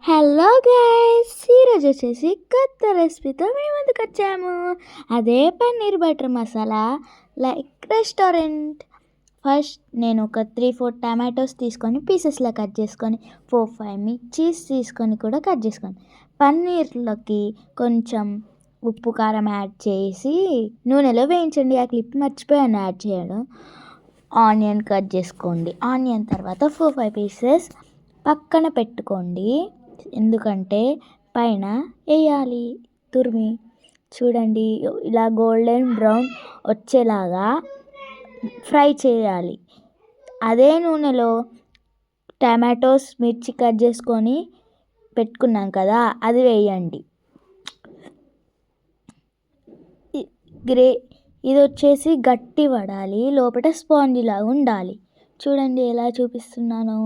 Hello guys, ఈరోజు వచ్చేసి కొత్త రెసిపీతో మేము ముందుకు వచ్చాము. అదే paneer butter masala like restaurant. First నేను ఒక 3-4 టమాటోస్ తీసుకొని పీసెస్లో కట్ చేసుకొని 4-5 మిర్చీస్ తీసుకొని కూడా కట్ చేసుకొని పన్నీర్లోకి కొంచెం ఉప్పు కారం యాడ్ చేసి నూనెలో వేయించండి. ఆ క్లిప్ మర్చిపోయాను యాడ్ చేయడం. ఆనియన్ కట్ చేసుకోండి. ఆనియన్ తర్వాత 4-5 పీసెస్ పక్కన పెట్టుకోండి, ఎందుకంటే పైన వేయాలి తురిమి. చూడండి, ఇలా గోల్డెన్ బ్రౌన్ వచ్చేలాగా ఫ్రై చేయాలి. అదే నూనెలో టమాటోస్ మిర్చి కట్ చేసుకొని పెట్టుకున్నాం కదా, అది వేయండి. ఇది వచ్చేసి గట్టి పడాలి, లోపల స్పాంజీ లాగా ఉండాలి. చూడండి ఎలా చూపిస్తున్నాను.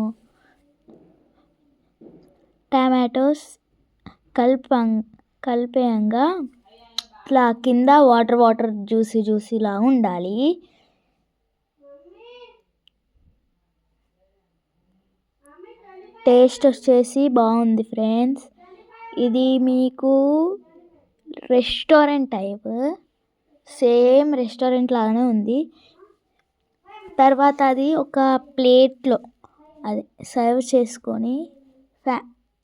టమాటోస్ కలిపేయంగా ఇట్లా కింద వాటర్ జ్యూసీలా ఉండాలి. టేస్ట్ వచ్చేసి బాగుంది ఫ్రెండ్స్. ఇది మీకు రెస్టారెంట్ టైప్, సేమ్ రెస్టారెంట్ లాగానే ఉంది. తర్వాత అది ఒక ప్లేట్లో అది సర్వ్ చేసుకొని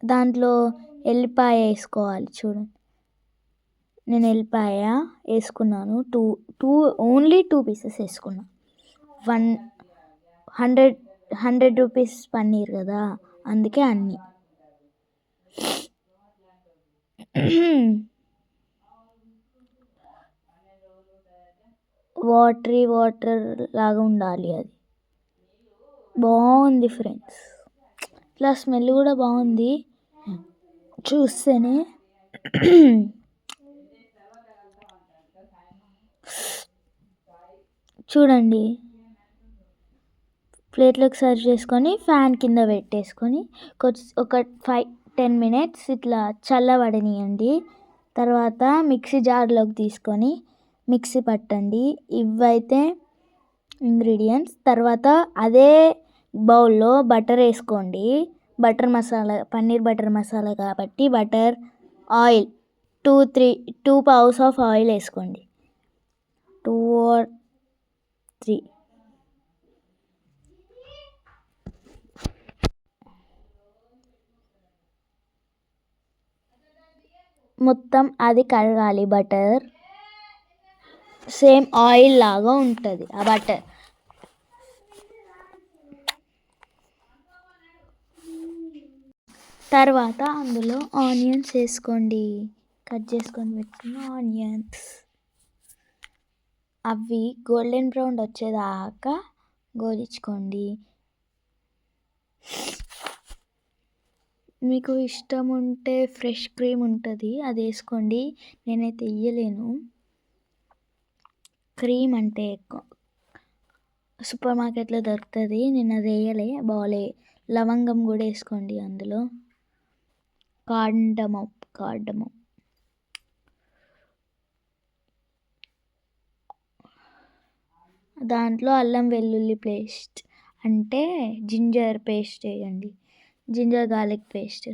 దాంట్లో ఎల్లిపాయ వేసుకోవాలి. చూడండి, నేను ఎల్లిపాయ వేసుకున్నాను. ఓన్లీ 2 పీసెస్ వేసుకున్నాను. 100 రూపీస్ పన్నీర్ కదా, అందుకే అన్నీ. వాటర్ లాగా ఉండాలి. అది బాగుంది ఫ్రెండ్స్. ఇట్లా స్మెల్ కూడా బాగుంది చూస్తేనే. చూడండి, ప్లేట్లోకి సర్వ్ చేసుకొని ఫ్యాన్ కింద పెట్టేసుకొని ఒక 5-10 మినిట్స్ ఇట్లా చల్లబడనియండి. తర్వాత మిక్సీ జార్లోకి తీసుకొని మిక్సీ పట్టండి. ఇవైతే ఇంగ్రీడియంట్స్. తర్వాత అదే బౌల్లో బటర్ వేసుకోండి. బటర్ మసాలా, పన్నీర్ బటర్ మసాలా కాబట్టి బటర్, ఆయిల్ 2 పౌస్ ఆఫ్ ఆయిల్ వేసుకోండి. 2 or 3. మొత్తం అది కరగాలి. బటర్ సేమ్ ఆయిల్ లాగా ఉంటుంది ఆ బటర్. తర్వాత అందులో ఆనియన్స్ వేసుకోండి, కట్ చేసుకొని పెట్టుకున్న ఆనియన్స్. అవి గోల్డెన్ బ్రౌన్ వచ్చేదాకా గోలించుకోండి. మీకు ఇష్టం ఉంటే ఫ్రెష్ క్రీమ్ ఉంటుంది, అది వేసుకోండి. నేనైతే వేయలేను. క్రీమ్ అంటే సూపర్ మార్కెట్లో దొరుకుతుంది, నేను అది వేయలే. బాలే లవంగం కూడా వేసుకోండి అందులో. కార్డమం దాంట్లో అల్లం వెల్లుల్లి పేస్ట్ అంటే జింజర్ పేస్ట్ వేయండి. జింజర్ గార్లిక్ పేస్ట్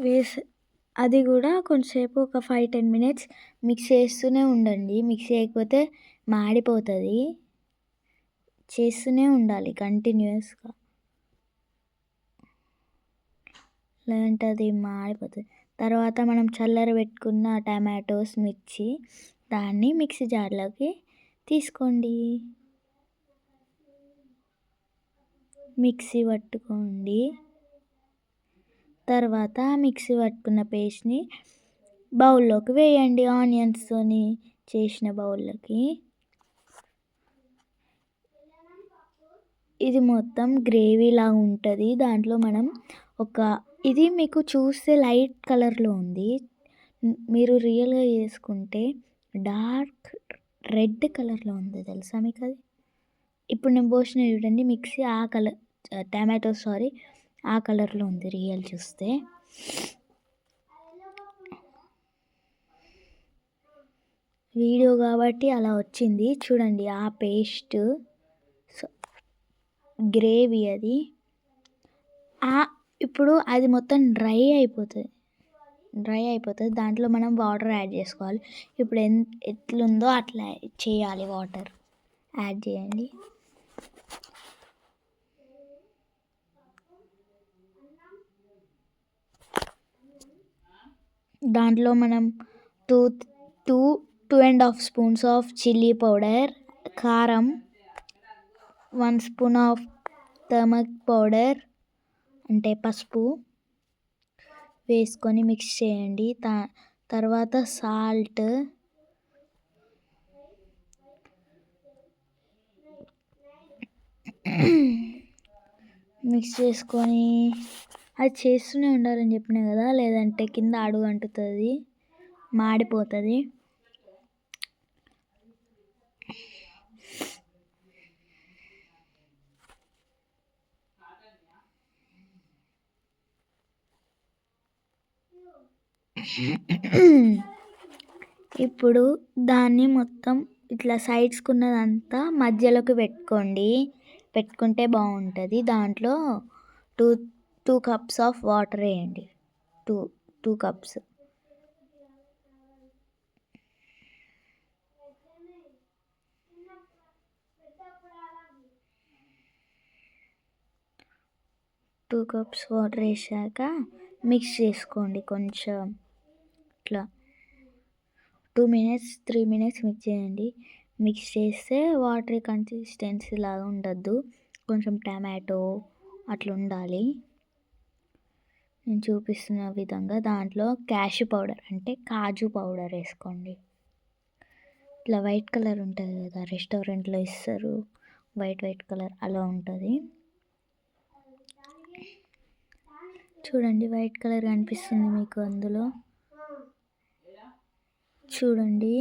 వేసి అది కూడా కొంచెంసేపు ఒక 5-10 మినిట్స్ మిక్స్ చేస్తూనే ఉండండి. మిక్స్ చేయకపోతే మాడిపోతుంది. చేస్తూనే ఉండాలి కంటిన్యూస్గా, లేదంటే అది మాడిపోతుంది. తర్వాత మనం చల్లర పెట్టుకున్న టమాటోస్ మిర్చి దాన్ని మిక్సీ జార్లోకి తీసుకోండి. మిక్సీ పట్టుకోండి. తర్వాత మిక్సీ పట్టుకున్న పేస్ట్ని బౌల్లోకి వేయండి. ఆనియన్స్తో చేసిన బౌల్లోకి. ఇది మొత్తం గ్రేవీలా ఉంటుంది. దాంట్లో మనం ఇది మీకు చూస్తే లైట్ కలర్లో ఉంది, మీరు రియల్గా చేసుకుంటే డార్క్ రెడ్ కలర్లో ఉంది, తెలుసా మీకు అది? ఇప్పుడు నేను పోసిన చూడండి మిక్సీ, ఆ కలర్ ఆ కలర్లో ఉంది రియల్ చూస్తే. వీడియో కాబట్టి అలా వచ్చింది. చూడండి, ఆ పేస్ట్ గ్రేవీ అది ఇప్పుడు అది మొత్తం డ్రై అయిపోతుంది. దాంట్లో మనం వాటర్ యాడ్ చేసుకోవాలి. ఇప్పుడు ఎట్లుందో అట్లా చేయాలి. వాటర్ యాడ్ చేయండి. దాంట్లో మనం two two 2.5 spoons of chilli powder, కారం, 1 స్పూన్ ఆఫ్ టర్మరిక్ పౌడర్ అంటే పసుపు వేసుకొని మిక్స్ చేయండి. తర్వాత సాల్ట్, మిక్స్ చేసుకొని అది చేస్తూనే ఉండాలని చెప్పినా కదా, లేదంటే కింద అడుగు అంటుతుంది, మాడిపోతుంది. ఇప్పుడు దాన్ని మొత్తం ఇట్లా సైడ్స్కి ఉన్నదంతా మధ్యలోకి పెట్టుకుంటే బాగుంటుంది. దాంట్లో టూ కప్స్ ఆఫ్ వాటర్ వేయండి. Two cups. వాటర్ వేసాక మిక్స్ చేసుకోండి. కొంచెం ఇట్లా 2 minutes 3 minutes మిక్స్ చేయండి. మిక్స్ చేస్తే వాటర్ కన్సిస్టెన్సీ లాగా ఉండద్దు, కొంచెం టమాటో అట్లా ఉండాలి. నేను చూపిస్తున్న విధంగా దాంట్లో క్యాషు పౌడర్ అంటే కాజు పౌడర్ వేసుకోండి. ఇట్లా వైట్ కలర్ ఉంటుంది కదా, రెస్టారెంట్లో ఇస్తారు వైట్ కలర్, అలా ఉంటుంది. చూడండి, వైట్ కలర్ కనిపిస్తుంది మీకు అందులో. చూడండి,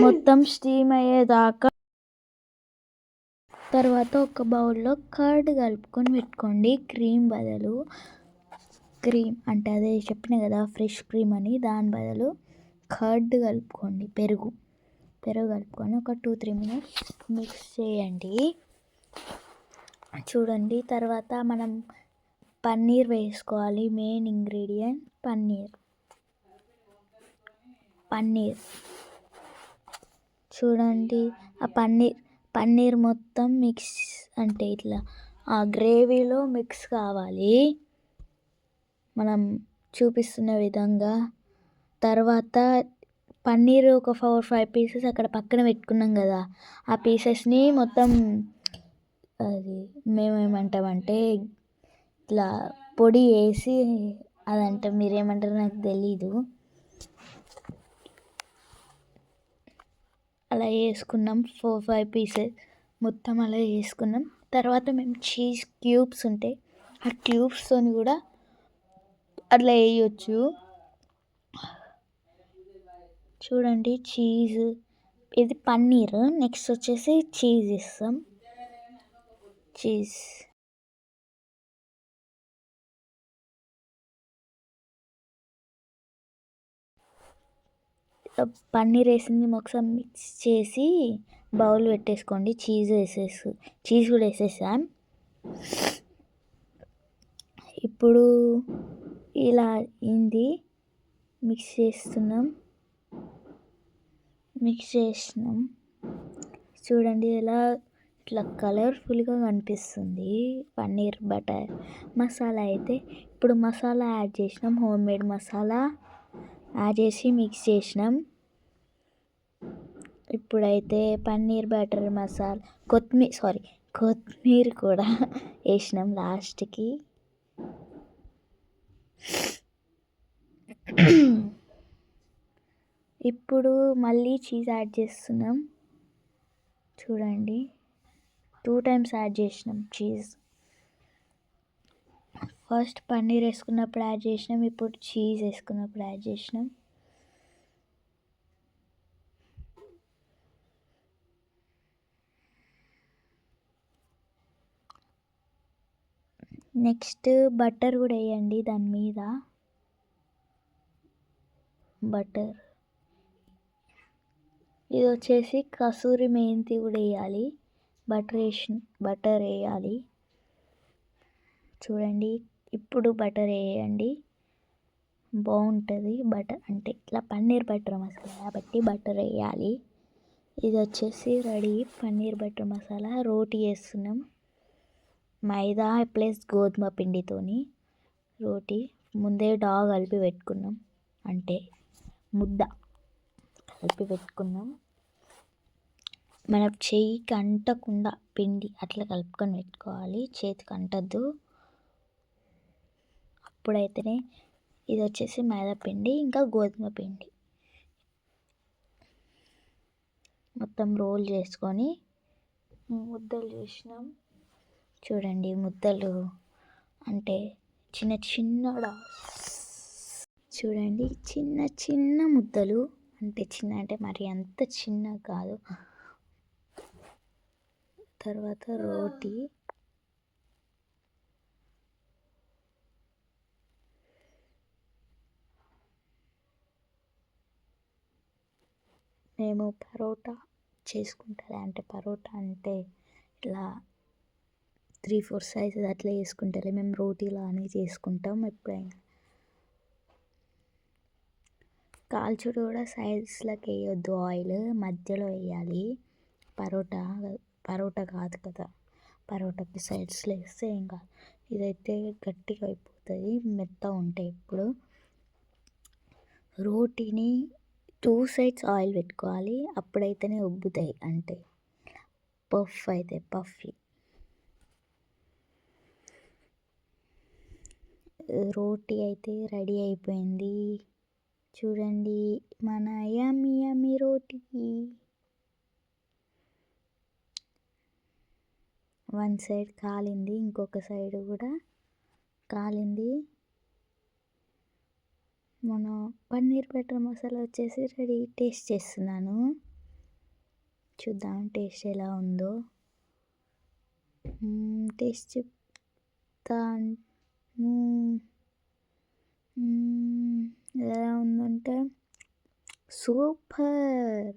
మొత్తం స్టీమ్ అయ్యేదాకా. తర్వాత ఒక బౌల్లో కర్డ్ కలుపుకొని పెట్టుకోండి. క్రీమ్ బదులు అంటే అదే చెప్పిన కదా ఫ్రెష్ క్రీమ్ అని, దాని బదులు కర్డ్ కలుపుకోండి. పెరుగు కలుపుకొని ఒక 2-3 minutes మిక్స్ చేయండి. చూడండి, తర్వాత మనం పన్నీర్ వేసుకోవాలి. Main ingredient paneer. చూడండి, ఆ పన్నీర్ మొత్తం మిక్స్ అంటే ఇట్లా ఆ గ్రేవీలో మిక్స్ కావాలి మనం చూపిస్తున్న విధంగా. తర్వాత పన్నీర్ ఒక 4-5 pieces అక్కడ పక్కన పెట్టుకున్నాం కదా, ఆ పీసెస్ని మొత్తం అది మేమేమంటామంటే ఇట్లా పొడి వేసి, అదంటే మీరేమంటారో నాకు తెలీదు, అలా వేసుకున్నాం. 4-5 pieces మొత్తం అలా వేసుకున్నాం. తర్వాత మేము చీజ్ క్యూబ్స్ ఉంటాయి, ఆ క్యూబ్స్తో కూడా అట్లా వేయచ్చు. చూడండి, చీజ్, ఇది పన్నీర్. నెక్స్ట్ వచ్చేసి చీజ్ ఇస్తాం. పన్నీర్ వేసింది ఒకసారి మిక్స్ చేసి బౌల్ పెట్టేసుకోండి. చీజ్ కూడా వేసేసాం. ఇప్పుడు ఇలా అయింది. మిక్స్ చేసినాం. చూడండి ఎలా ఇట్లా కలర్ఫుల్గా కనిపిస్తుంది పన్నీర్ బటర్ మసాలా. అయితే ఇప్పుడు మసాలా యాడ్ చేసినాం, హోమ్ మేడ్ మసాలా యాడ్ చేసి మిక్స్ చేసినాం. ఇప్పుడైతే పన్నీర్ బటర్ మసాలా, కొత్తిమీర కూడా వేసినాం లాస్ట్కి. ఇప్పుడు మళ్ళీ చీజ్ యాడ్ చేస్తున్నాం. చూడండి, 2 times యాడ్ చేసినాం చీజ్. ఫస్ట్ పన్నీర్ వేసుకున్నప్పుడు యాడ్ చేసినాం, ఇప్పుడు చీజ్ వేసుకున్నప్పుడు యాడ్ చేసినాం. నెక్స్ట్ బటర్ కూడా వేయండి దాని మీద. బటర్ ఇది వచ్చేసి కసూరి మెంతి కూడా వేయాలి. బటర్ వేయాలి. చూడండి, ఇప్పుడు బటర్ వేయండి, బాగుంటుంది. బటర్ అంటే ఇట్లా పన్నీర్ బటర్ మసాలా కాబట్టి బటర్ వేయాలి. ఇది వచ్చేసి రెడీ పన్నీర్ బటర్ మసాలా. రోటీ వేస్తున్నాం, మైదా ప్లస్ గోధుమ పిండితోని రోటీ. ముందే కలిపి పెట్టుకున్నాం, అంటే ముద్ద కలిపి పెట్టుకున్నాం. మన చెయ్యికి అంటకుండా పిండి అట్లా కలుపుకొని పెట్టుకోవాలి, చేతికి అంటద్దు. అప్పుడైతేనే ఇది వచ్చేసి మైదా పిండి ఇంకా గోధుమ పిండి మొత్తం రోల్ చేసుకొని ముద్దలు చేసినాం. చూడండి ముద్దలు అంటే చిన్న చిన్నగా, చూడండి చిన్న చిన్న ముద్దలు, అంటే చిన్న అంటే మరి అంత చిన్న కాదు. తర్వాత రోటీ మేము పరోటా చేసుకుంటారు, అంటే పరోటా అంటే ఇట్లా 3-4 సైజెస్ అట్లా చేసుకుంటారు. మేము రోటీలా అని చేసుకుంటాం. ఎప్పుడైనా కాల్చుడు కూడా సైడ్స్లోకి వేయొద్దు, ఆయిల్ మధ్యలో వేయాలి. పరోటా కాదు కదా, పరోటాకి సైడ్స్లో వేస్తే ఏం కాదు. ఇదైతే గట్టిగా అయిపోతుంది, మెత్తగా ఉంటాయి. ఇప్పుడు రోటీని 2 సైడ్స్ ఆయిల్ పెట్టుకోవాలి, అప్పుడైతేనే ఉబ్బుతాయి, అంటే పఫ్ అయితే పఫీ. రోటీ అయితే రెడీ అయిపోయింది. చూడండి మన యమ్మీ యమ్మీ రోటీ. 1 సైడ్ కాలింది, ఇంకొక సైడ్ కూడా కాలింది. మన పన్నీర్ బటర్ మసాలా వచ్చేసి రెడీ. టేస్ట్ చేస్తున్నాను, చూద్దాం టేస్ట్ ఎలా ఉందో. టేస్ట్ చెప్తాను. ఎలా ఉందంటే సూపర్.